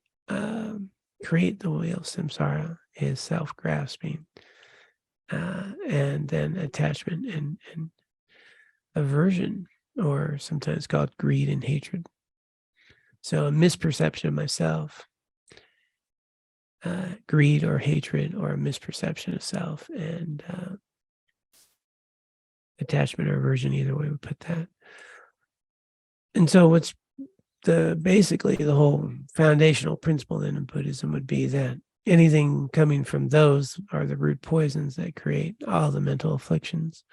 create the wheel of samsara is self-grasping, and then attachment and aversion, or sometimes called greed and hatred. So a misperception of myself, greed or hatred, or a misperception of self, and attachment or aversion, either way we put that. And so what's basically the whole foundational principle then in Buddhism would be that anything coming from those are the root poisons that create all the mental afflictions.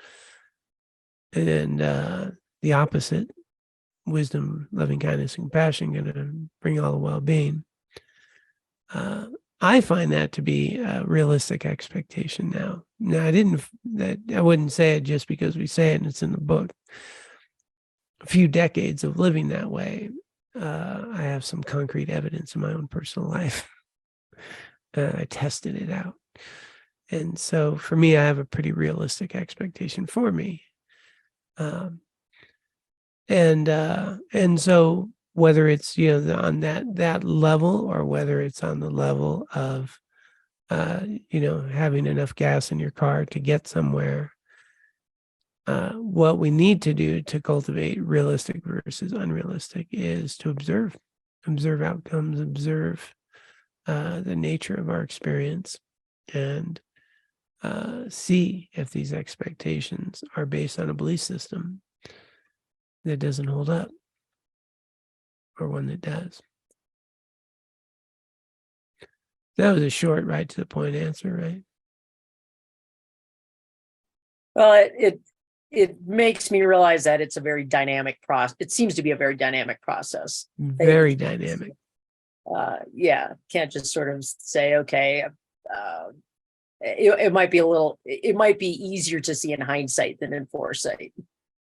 And the opposite, wisdom, loving kindness, and compassion, going to bring all the well-being. I find that to be a realistic expectation now. Now, I wouldn't say it just because we say it and it's in the book. A few decades of living that way, I have some concrete evidence in my own personal life. I tested it out. And so for me, I have a pretty realistic expectation for me. And so whether it's, on that level, or whether it's on the level of having enough gas in your car to get somewhere. What we need to do to cultivate realistic versus unrealistic is to observe outcomes, observe the nature of our experience, and see if these expectations are based on a belief system that doesn't hold up or one that does. That was a short, right to the point answer, right? Well, it makes me realize that it's a very dynamic process. It seems to be a very dynamic process. Very dynamic. Yeah, can't just sort of say, okay, it might be easier to see in hindsight than in foresight,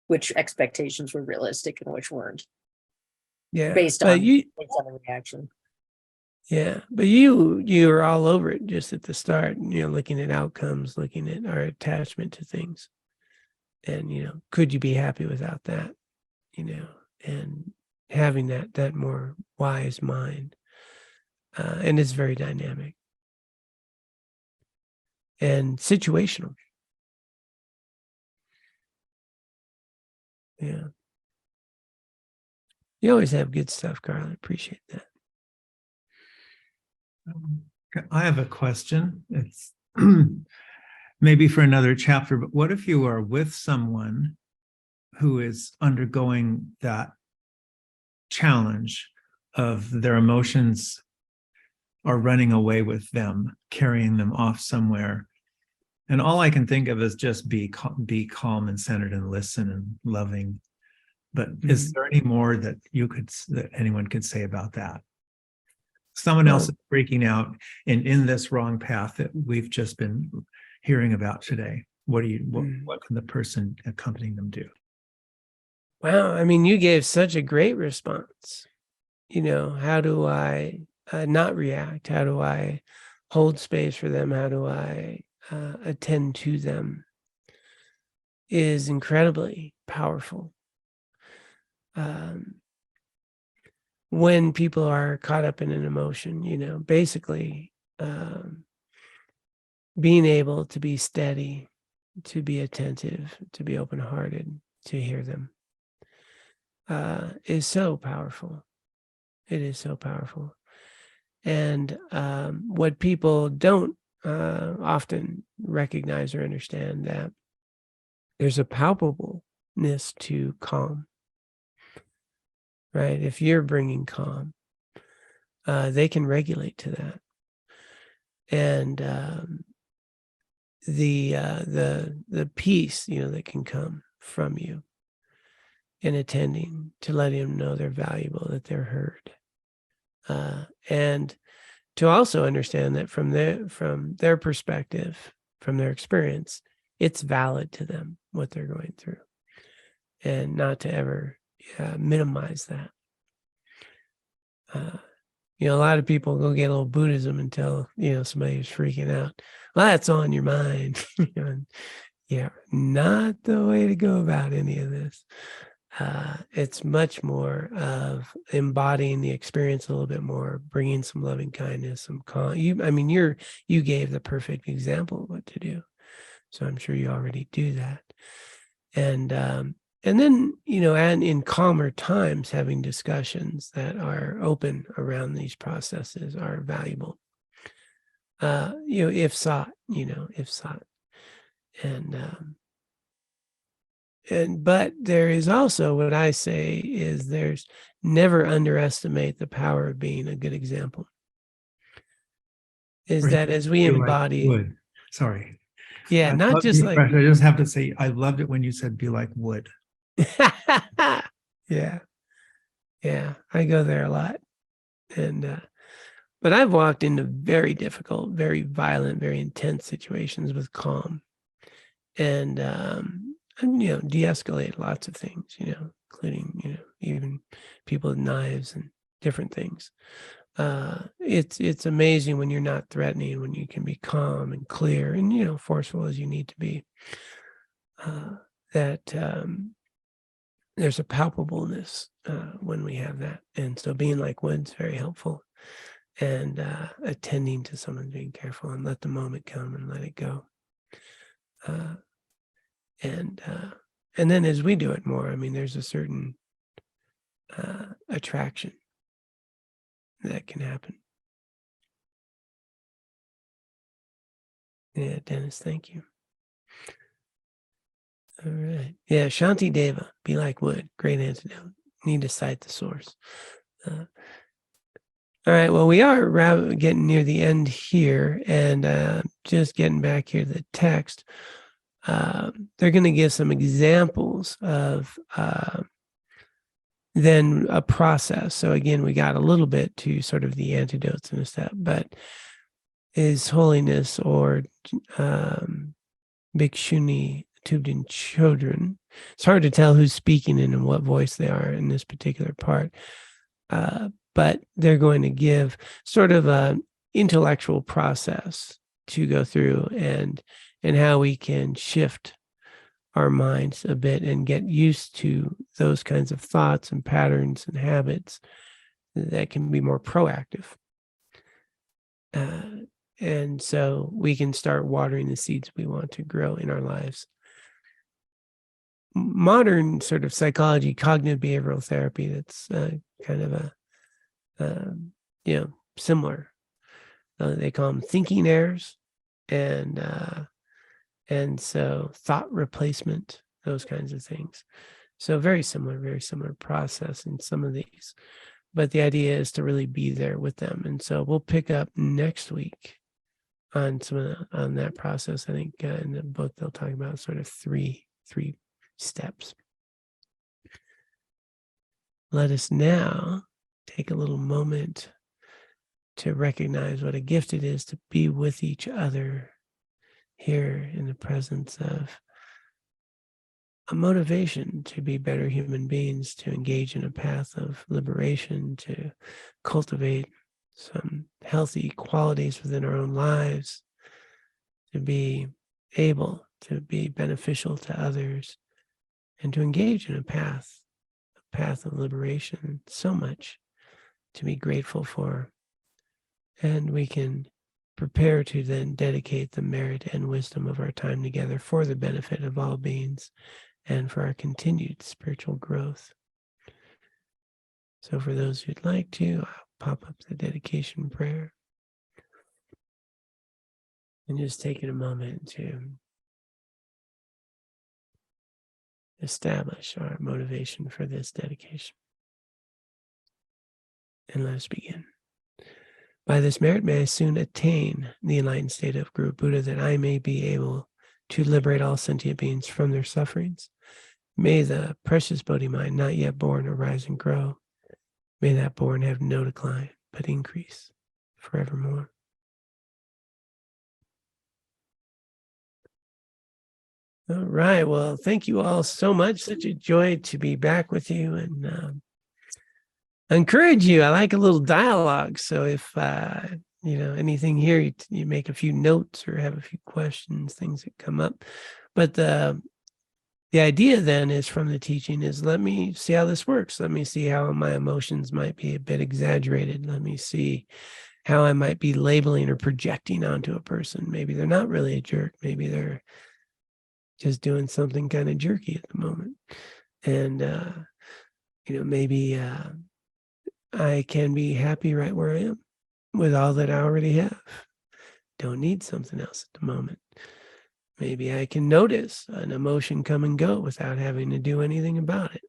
which expectations were realistic and which weren't. Yeah, based on the reaction. Yeah, but you were all over it just at the start, looking at outcomes, looking at our attachment to things. And, could you be happy without that? And having that more wise mind. And it's very dynamic and situational. Yeah. You always have good stuff, Carl. I appreciate that. I have a question. It's maybe for another chapter, but what if you are with someone who is undergoing that challenge of their emotions are running away with them, carrying them off somewhere? And all I can think of is just be calm and centered and listen and loving. But is there any more that anyone could say about that? Someone else is freaking out and in this wrong path that we've just been hearing about today. What can the person accompanying them do? Wow, I mean, you gave such a great response. How do I not react? How do I hold space for them? How do I attend to them? Is incredibly powerful. When people are caught up in an emotion, basically being able to be steady, to be attentive, to be open-hearted, to hear them is so powerful. It is so powerful. And what people don't often recognize or understand, that there's a palpableness to calm. Right? If you're bringing calm, they can regulate to that. And the peace, that can come from you in attending to letting them know they're valuable, that they're heard. And to also understand that from their perspective, from their experience, it's valid to them what they're going through, and not to ever minimize that. A lot of people go get a little Buddhism until somebody is freaking out. Well, that's on your mind. Yeah, not the way to go about any of this. It's much more of embodying the experience a little bit more, bringing some loving kindness, some calm. You gave the perfect example of what to do, so I'm sure you already do that. And then, and in calmer times, having discussions that are open around these processes are valuable. If sought. But there is also, what I say is, there's never underestimate the power of being a good example. Is that as we embody, Sorry. Yeah, not just like, I just have to say, I loved it when you said be like wood. Yeah, I go there a lot. And but I've walked into very difficult, very violent, very intense situations with calm, and de-escalate lots of things, including even people with knives and different things. It's amazing when you're not threatening, when you can be calm and clear and forceful as you need to be. There's a palpableness when we have that, and so being like wood's very helpful. and attending to someone, being careful, and let the moment come and let it go. And then as we do it more, I mean, there's a certain attraction that can happen. Yeah, Dennis, thank you. All right. Yeah, Shanti Deva, be like wood, great antidote. Need to cite the source. All right, well, we are getting near the end here, and just getting back here to the text. They're going to give some examples of then a process. So again, we got a little bit to sort of the antidotes in a step, but His Holiness or Bhikshuni Tubden children, it's hard to tell who's speaking and in what voice they are in this particular part, but they're going to give sort of an intellectual process to go through and how we can shift our minds a bit and get used to those kinds of thoughts and patterns and habits that can be more proactive. And so we can start watering the seeds we want to grow in our lives. Modern sort of psychology, cognitive behavioral therapy, that's kind of a, similar. They call them thinking errors, and so thought replacement, those kinds of things. So very similar process in some of these. But the idea is to really be there with them. And so we'll pick up next week on on that process. I think in the book they'll talk about sort of three steps. Let us now take a little moment to recognize what a gift it is to be with each other here in the presence of a motivation to be better human beings, to engage in a path of liberation, to cultivate some healthy qualities within our own lives, to be able to be beneficial to others, and to engage in a path of liberation. So much to be grateful for. And we can prepare to then dedicate the merit and wisdom of our time together for the benefit of all beings and for our continued spiritual growth. So for those who'd like to, I'll pop up the dedication prayer. And just taking a moment to establish our motivation for this dedication. And let us begin. By this merit, may I soon attain the enlightened state of Guru Buddha, that I may be able to liberate all sentient beings from their sufferings. May the precious Bodhi mind not yet born arise and grow. May that born have no decline, but increase forevermore. All right. Well, thank you all so much. Such a joy to be back with you, and I encourage you. I like a little dialogue. So if anything here, you make a few notes or have a few questions, things that come up. But the idea then is from the teaching is, let me see how this works. Let me see how my emotions might be a bit exaggerated. Let me see how I might be labeling or projecting onto a person. Maybe they're not really a jerk. Maybe they're just doing something kind of jerky at the moment. And, maybe I can be happy right where I am with all that I already have. Don't need something else at the moment. Maybe I can notice an emotion come and go without having to do anything about it.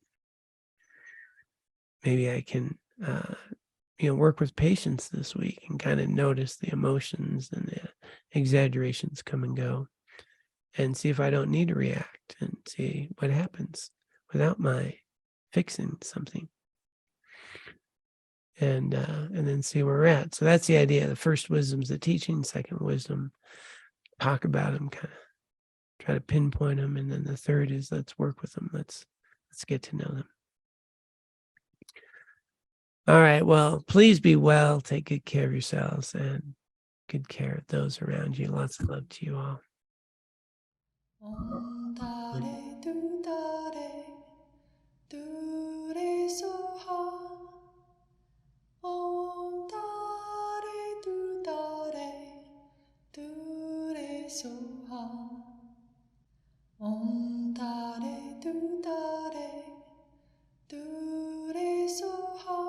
Maybe I can, work with patience this week and kind of notice the emotions and the exaggerations come and go, and see if I don't need to react, and see what happens without my fixing something. And then see where we're at. So that's the idea. The first wisdom's the teaching. Second wisdom, talk about them, kind of try to pinpoint them. And then the third is, let's work with them. Let's get to know them. All right. Well, please be well. Take good care of yourselves and good care of those around you. Lots of love to you all. Om Dare, do re so ha. Om Dare. soha. Om tare tu tare, tu re soha.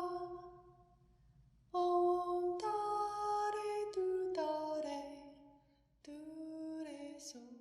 Om tare tu tare, tu re soha.